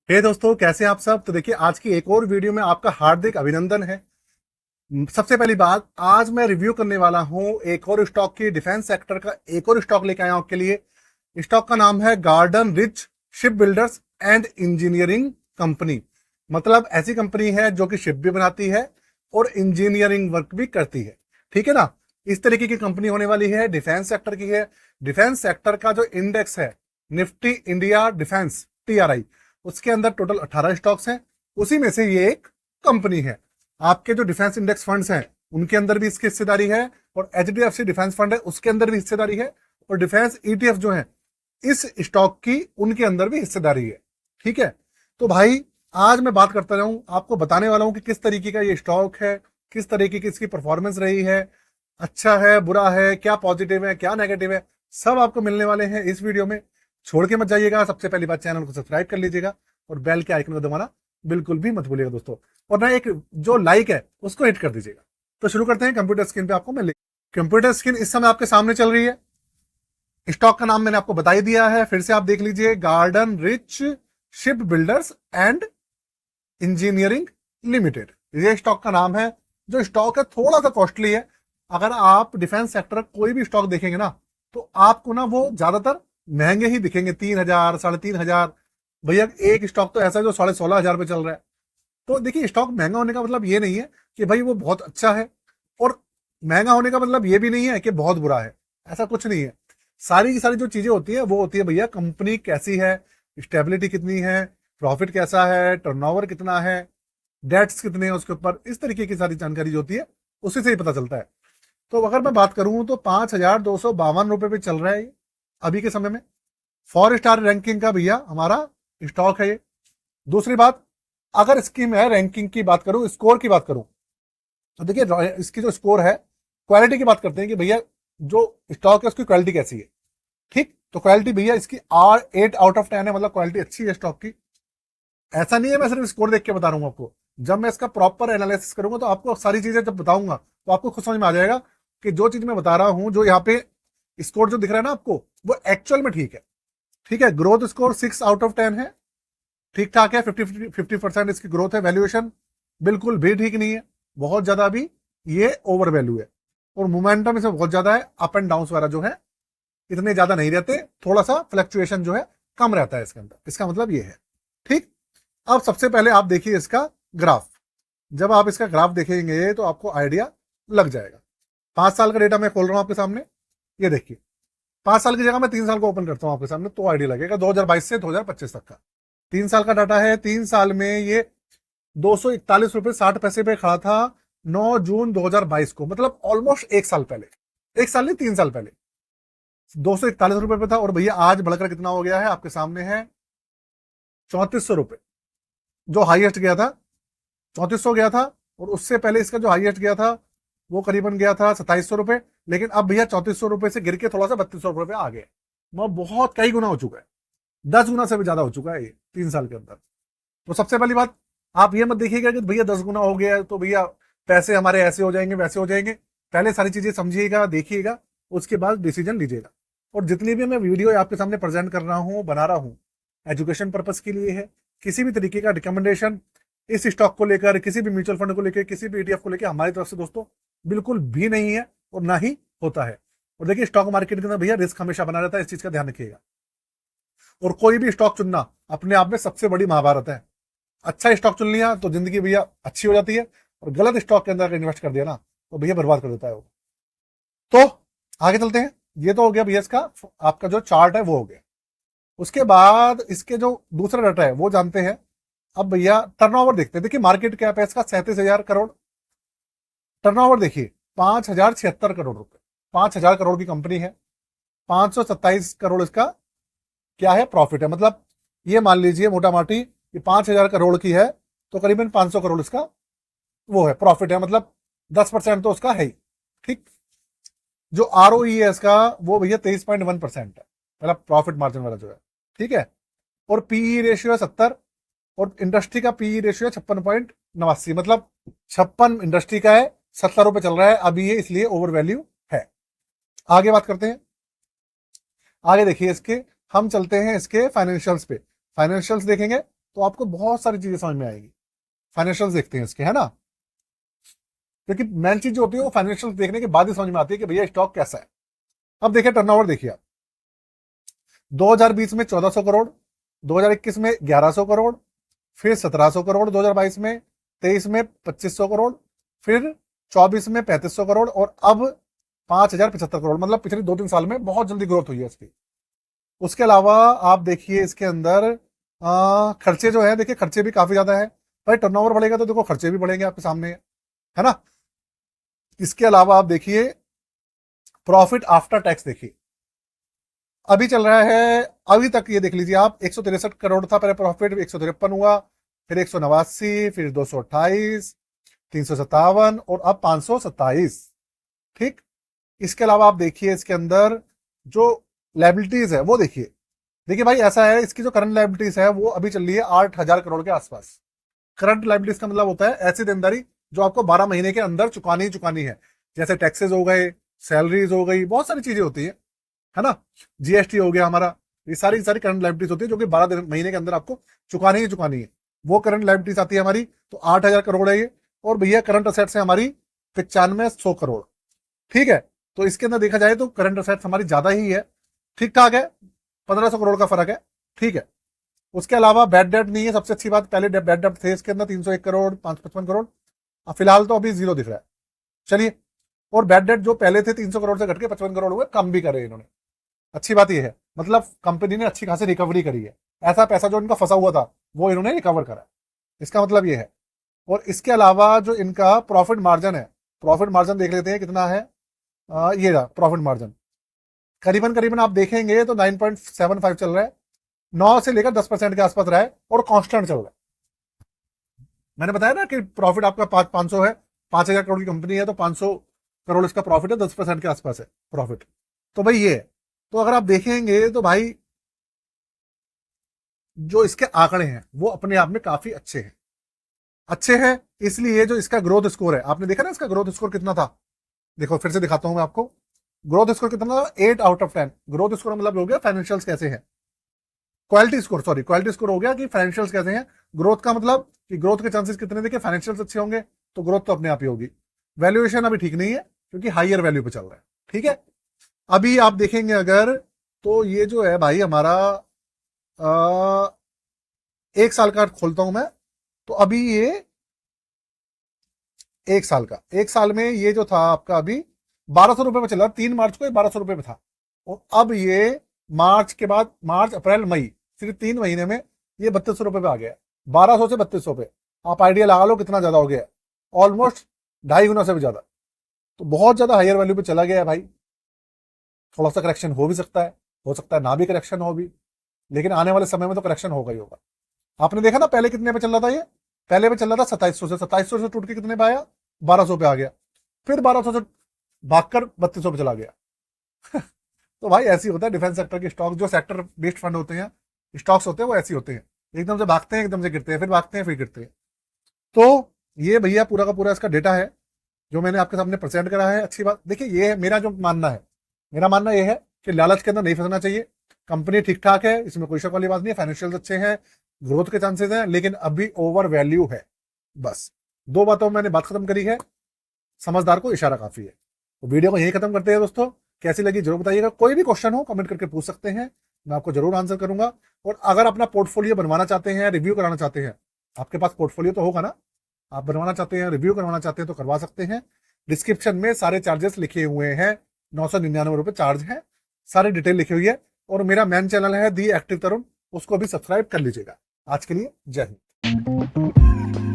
हे दोस्तों, कैसे हैं आप सब। तो देखिए, आज की एक और वीडियो में आपका हार्दिक अभिनंदन है। सबसे पहली बात, आज मैं रिव्यू करने वाला हूं एक और स्टॉक की, डिफेंस सेक्टर का एक और स्टॉक लेके आया हूं आपके लिए। स्टॉक का नाम है garden rich ship builders and engineering company. मतलब ऐसी कंपनी है जो कि शिप भी बनाती है और इंजीनियरिंग वर्क भी करती है। ठीक है ना। इस तरीके की कंपनी होने वाली है, डिफेंस सेक्टर की है। डिफेंस सेक्टर का जो इंडेक्स है, निफ्टी इंडिया डिफेंस TRI, उसके अंदर टोटल 18 स्टॉक्स हैं। उसी में से ये एक कंपनी है। आपके जो डिफेंस इंडेक्स फंड्स हैं उनके अंदर भी इसकी हिस्सेदारी है, और HDFC डिफेंस फंड है उसके अंदर भी हिस्सेदारी है, और डिफेंस ETF जो है इस स्टॉक की, उनके अंदर भी हिस्सेदारी है। ठीक है। तो भाई, आज मैं बात करता रहूं, आपको बताने वाला हूं कि किस तरीके का ये स्टॉक है, किस तरीके की इसकी परफॉर्मेंस रही है, अच्छा है बुरा है, क्या पॉजिटिव है क्या नेगेटिव है, सब आपको मिलने वाले हैं इस वीडियो में। छोड़ के मत जाइएगा। सबसे पहली बात, चैनल को सब्सक्राइब कर लीजिएगा और बेल के आइकन को दबाना बिल्कुल भी मत भूलिएगा दोस्तों। और ना, एक जो लाइक है उसको हिट कर दीजिएगा। तो शुरू करते हैं। कंप्यूटर स्क्रीन पे आपको मिल कंप्यूटर स्क्रीन इस समय आपके सामने चल रही है। स्टॉक का नाम मैंने आपको बता ही दिया है, फिर से आप देख लीजिए, garden rich ship builders and engineering limited, ये स्टॉक का नाम है। जो स्टॉक है थोड़ा सा कॉस्टली है। अगर आप डिफेंस सेक्टर कोई भी स्टॉक देखेंगे ना, तो आपको ना वो ज्यादातर महंगे ही दिखेंगे, 3,000 3,500। भैया, एक स्टॉक तो ऐसा है जो 16,500 पे चल रहा है। तो देखिए, स्टॉक महंगा होने का मतलब ये नहीं है कि भाई वो बहुत अच्छा है, और महंगा होने का मतलब ये भी नहीं है कि बहुत बुरा है। ऐसा कुछ नहीं है। सारी की सारी जो चीजें होती है वो होती है भैया, कंपनी कैसी है, स्टेबिलिटी कितनी है, प्रॉफिट कैसा है, टर्नओवर कितना है, डेट्स कितने हैं उसके ऊपर, इस तरीके की सारी जानकारी जो होती है उसी से ही पता चलता है। तो अगर मैं बात करूं तो 5,252 रुपए पे चल रहा है ये अभी के समय में। 4 स्टार रैंकिंग का भैया हमारा स्टॉक है ये। दूसरी बात, अगर इसकी मैं रैंकिंग की बात करूं, स्कोर की बात करूं, तो देखिए इसकी जो स्कोर है, क्वालिटी की बात करते हैं कि भैया जो स्टॉक है उसकी क्वालिटी कैसी है। ठीक, तो क्वालिटी भैया इसकी R 8/10 है, मतलब क्वालिटी अच्छी है स्टॉक की। ऐसा नहीं है मैं सिर्फ स्कोर देख के बता रहा हूं आपको। जब मैं इसका प्रॉपर एनालिसिस करूंगा तो आपको सारी चीजें जब बताऊंगा तो आपको खुद समझ में आ जाएगा कि जो चीज मैं बता रहा हूं, जो यहाँ पे स्कोर जो दिख रहा है ना आपको, वो एक्चुअल में ठीक है। ठीक है। ग्रोथ स्कोर 6/10 है, ठीक ठाक है। 50% इसकी ग्रोथ है। वैल्यूएशन बिल्कुल भी ठीक नहीं है, बहुत ज्यादा भी ये ओवर वैल्यू है। और मोमेंटम इसमें बहुत ज्यादा है। अप एंड डाउन वगैरह जो है इतने ज्यादा नहीं रहते, थोड़ा सा फ्लक्चुएशन जो है कम रहता है इसके अंदर। इसका मतलब ये है। ठीक। अब सबसे पहले आप देखिए इसका ग्राफ। जब आप इसका ग्राफ देखेंगे तो आपको आइडिया लग जाएगा। 5 साल का डेटा मैं खोल रहा हूं आपके सामने, ये देखिए। 5 साल की जगह मैं 3 साल को ओपन करता हूं आपके सामने, तो आइडिया लगेगा। 2022 से 2025 तक का 3 साल का डाटा है। 3 साल में ये 241 रुपए 60 पैसे पे खड़ा था 9 जून 2022 को, मतलब ऑलमोस्ट 1 साल पहले। 1 साल नहीं, 3 साल पहले 241 रुपए पे था। और भैया आज बढ़कर कितना हो गया है आपके सामने है, 3400 रुपए। जो हाईएस्ट गया था 3400 गया था, और उससे पहले इसका जो हाईएस्ट गया था वो करीबन गया था 2700 रुपए। लेकिन अब भैया 3400 रुपए से गिर के थोड़ा सा 3200 रुपए पे आ गए। मतलब बहुत कई गुना हो चुका है, 10 गुना से भी ज्यादा हो चुका है ये 3 साल के अंदर। तो सबसे पहली बात, आप ये मत देखिएगा कि भैया 10 गुना हो गया है तो भैया पैसे हमारे ऐसे हो जाएंगे वैसे हो जाएंगे। पहले सारी चीजें समझिएगा, देखिएगा, उसके बाद डिसीजन लीजिएगा। और जितनी भी मैं वीडियो आपके सामने प्रेजेंट कर रहा हूँ, बना रहा हूँ, एजुकेशन पर्पज के लिए है। किसी भी तरीके का रिकमेंडेशन इस स्टॉक को लेकर, किसी भी म्यूचुअल फंड को लेकर, किसी भी ETF को लेकर हमारी तरफ से दोस्तों बिल्कुल भी नहीं है, और ना ही होता है। और देखिए, स्टॉक मार्केट के अंदर भैया रिस्क हमेशा बना रहता है, इस चीज का ध्यान रखिएगा। और कोई भी स्टॉक चुनना अपने आप में सबसे बड़ी महाभारत है। अच्छा स्टॉक चुन लिया तो जिंदगी भैया अच्छी हो जाती है, और गलत स्टॉक के अंदर इन्वेस्ट कर दिया ना तो भैया बर्बाद कर देता है वो। तो आगे चलते हैं। ये तो हो गया भैया इसका, आपका जो चार्ट है वो हो गया। उसके बाद इसके जो दूसरा डाटा है वो जानते हैं। अब भैया टर्नओवर देखते हैं। देखिए, मार्केट कैप है इसका 37,000 करोड़। टर्नओवर देखिए 5,076 करोड़ रुपए। 5,000 करोड़ की कंपनी है। 527 करोड़ इसका क्या है, प्रॉफिट है। मतलब ये मान लीजिए मोटा माटी कि 5,000 करोड़ की है तो करीबन 500 करोड़ इसका वो है, प्रॉफिट है। मतलब 10% तो उसका है ही। ठीक। जो ROE है इसका वो भैया 23.1% है, मतलब प्रॉफिट मार्जिन वाला जो है। ठीक है। और PE रेशियो है 70, और इंडस्ट्री का PE रेशियो है 56.89, मतलब 56 इंडस्ट्री का है, 70 रुपए चल रहा है अभी ये, इसलिए ओवर वैल्यू है। आगे बात करते हैं। आगे देखिए इसके, हम चलते हैं इसके फाइनेंशियल्स पे। फाइनेंशियल्स देखेंगे तो आपको बहुत सारी चीजें समझ में आएगी। फाइनेंशियल देखते हैं इसके, है ना, क्योंकि मेन चीज जो होती है वो फाइनेंशियल देखने के बाद ही समझ में आती है कि भैया स्टॉक कैसा है। अब देखिए टर्नओवर देखिए आप, 2020 में 1400 करोड़, 2021 में 1100 करोड़, फिर 1700 करोड़ 2022 में, 23 में 2500 करोड़, फिर 24 में 3500 करोड़, और अब 5075 करोड़। मतलब पिछले 2-3 साल में बहुत जल्दी ग्रोथ हुई है इसकी। उसके अलावा आप देखिए इसके अंदर खर्चे जो है, देखिए खर्चे भी काफी ज्यादा है भाई। टर्नओवर बढ़ेगा तो देखो खर्चे भी बढ़ेंगे, आपके सामने है ना। इसके अलावा आप देखिए प्रॉफिट आफ्टर टैक्स, देखिए अभी चल रहा है, अभी तक ये देख लीजिए आप, 163 करोड़ था पहले प्रॉफिट, 153 हुआ, फिर 189, फिर 228, 357 और अब 527। ठीक। इसके अलावा आप देखिए इसके अंदर जो लायबिलिटीज है वो देखिए, देखिए भाई ऐसा है, इसकी जो करंट लायबिलिटीज है वो अभी चल रही है 8000 करोड़ के आसपास। करंट लायबिलिटीज का मतलब होता है ऐसी देनदारी जो आपको 12 महीने के अंदर चुकानी ही चुकानी है, जैसे टैक्सेस हो गए, सैलरीज हो गई, बहुत सारी चीजें होती है ना, जीएसटी हो गया हमारा, ये सारी सारी करंट लायबिलिटीज होती है जो कि 12 महीने के अंदर आपको चुकानी ही चुकानी है। वो करंट लायबिलिटीज आती है हमारी, तो 8000 करोड़ है ये। और भैया करंट असेट्स है हमारी 9500 करोड़। ठीक है, तो इसके अंदर देखा जाए तो करंट असेट्स हमारी ज्यादा ही है, ठीक ठाक है, 1500 करोड़ का फर्क है। ठीक है, उसके अलावा बैड डेट नहीं है, सबसे अच्छी बात, पहले बैड डेट थे इसके अंदर 301 करोड़, 555 करोड़, फिलहाल तो अभी जीरो दिख रहा है। चलिए, और बैड डेट जो पहले थे 300 करोड़ से घट के 55 करोड़ हुए, कम भी करे इन्होंने, अच्छी बात यह है, मतलब कंपनी ने अच्छी खासी रिकवरी करी है। ऐसा पैसा जो इनका फंसा हुआ था वो इन्होंने रिकवर करा, इसका मतलब ये है। और इसके अलावा जो इनका प्रॉफिट मार्जिन है, प्रॉफिट मार्जिन देख लेते हैं कितना है। ये रहा प्रॉफिट मार्जिन, करीबन करीबन आप देखेंगे तो 9.75 चल रहा है, 9 से लेकर 10% के आसपास रहा है और कांस्टेंट चल रहा है। मैंने बताया ना कि प्रॉफिट आपका 500 है, 5000 करोड़ की कंपनी है तो 500 करोड़ इसका प्रॉफिट है, 10% के आसपास है प्रॉफिट। तो भाई ये है, तो अगर आप देखेंगे तो भाई जो इसके आंकड़े हैं वो अपने आप में काफी अच्छे हैं, अच्छे हैं इसलिए जो इसका ग्रोथ स्कोर है, आपने देखा ना इसका ग्रोथ स्कोर कितना था। देखो फिर से दिखाता हूं मैं आपको, ग्रोथ स्कोर कितना था, 8 आउट ऑफ 10। ग्रोथ स्कोर मतलब हो गया फाइनेंशियल्स कैसे हैं, quality score, sorry quality score हो गया कि फाइनेंशियल्स कैसे हैं। ग्रोथ का मतलब कि ग्रोथ के चांसेस कितने, देखिए फाइनेंशियल्स अच्छे होंगे तो ग्रोथ तो अपने आप ही होगी। वैल्यूएशन अभी ठीक नहीं है क्योंकि हाइयर वैल्यू पे चल रहा है। ठीक है, अभी आप देखेंगे अगर तो ये जो है भाई हमारा 1 साल का खोलता हूं मैं, तो अभी ये 1 साल का, 1 साल में ये जो था आपका अभी 1200 रुपए में चल रहा, 3 मार्च को ये 1200 रुपए में था, और अब ये मार्च के बाद, मार्च अप्रैल मई, सिर्फ 3 महीने में ये 3200 रुपए पे आ गया, 1200 से 3200 पे। आप आइडिया लगा लो कितना ज्यादा हो गया, ऑलमोस्ट 2.5 गुना से भी ज्यादा। तो बहुत ज्यादा हायर वैल्यू पे चला गया है भाई। थोड़ा सा करेक्शन हो भी सकता है, हो सकता है ना भी करेक्शन हो भी, लेकिन आने वाले समय में तो करेक्शन होगा ही होगा। आपने देखा ना पहले कितने पे चल रहा था ये, पहले पे चल रहा था 2700 से, 2700 से टूट के कितने पे आया, 1200 पे आ गया, फिर 1200 से भागकर 3200 पे चला गया। तो भाई ऐसी होता है डिफेंस सेक्टर के स्टॉक, जो सेक्टर बेस्ड फंड होते हैं, स्टॉक्स होते हैं वो ऐसे होते हैं, एकदम से भागते हैं, एकदम से गिरते हैं, फिर भागते हैं, फिर गिरते हैं। तो ये भैया पूरा का पूरा इसका डेटा है जो मैंने आपके सामने प्रेजेंट करा है। अच्छी बात देखिए, ये है मेरा जो मानना है, मेरा मानना ये है कि लालच के अंदर नहीं फंसना चाहिए। कंपनी ठीक ठाक है, इसमें कोई शक वाली बात नहीं है, फाइनेंशियल अच्छे हैं, ग्रोथ के चांसेस हैं, लेकिन अभी ओवर वैल्यू है। बस 2 बातों में मैंने बात खत्म करी है, समझदार को इशारा काफी है। तो वीडियो को यही खत्म करते हैं दोस्तों, कैसी लगी जरूर बताइएगा। कोई भी क्वेश्चन हो कमेंट करके पूछ सकते हैं, मैं आपको जरूर आंसर करूंगा। और अगर अपना पोर्टफोलियो बनवाना चाहते हैं, रिव्यू कराना चाहते हैं, आपके पास पोर्टफोलियो तो होगा ना, आप बनवाना चाहते हैं, रिव्यू करवाना चाहते हैं तो करवा सकते हैं। डिस्क्रिप्शन में सारे चार्जेस लिखे हुए हैं, 999 रुपए चार्ज है, सारी डिटेल लिखी हुई है। और मेरा मेन चैनल है दी एक्टिव तरुण, उसको भी सब्सक्राइब कर लीजिएगा। आज के लिए जय हिंद।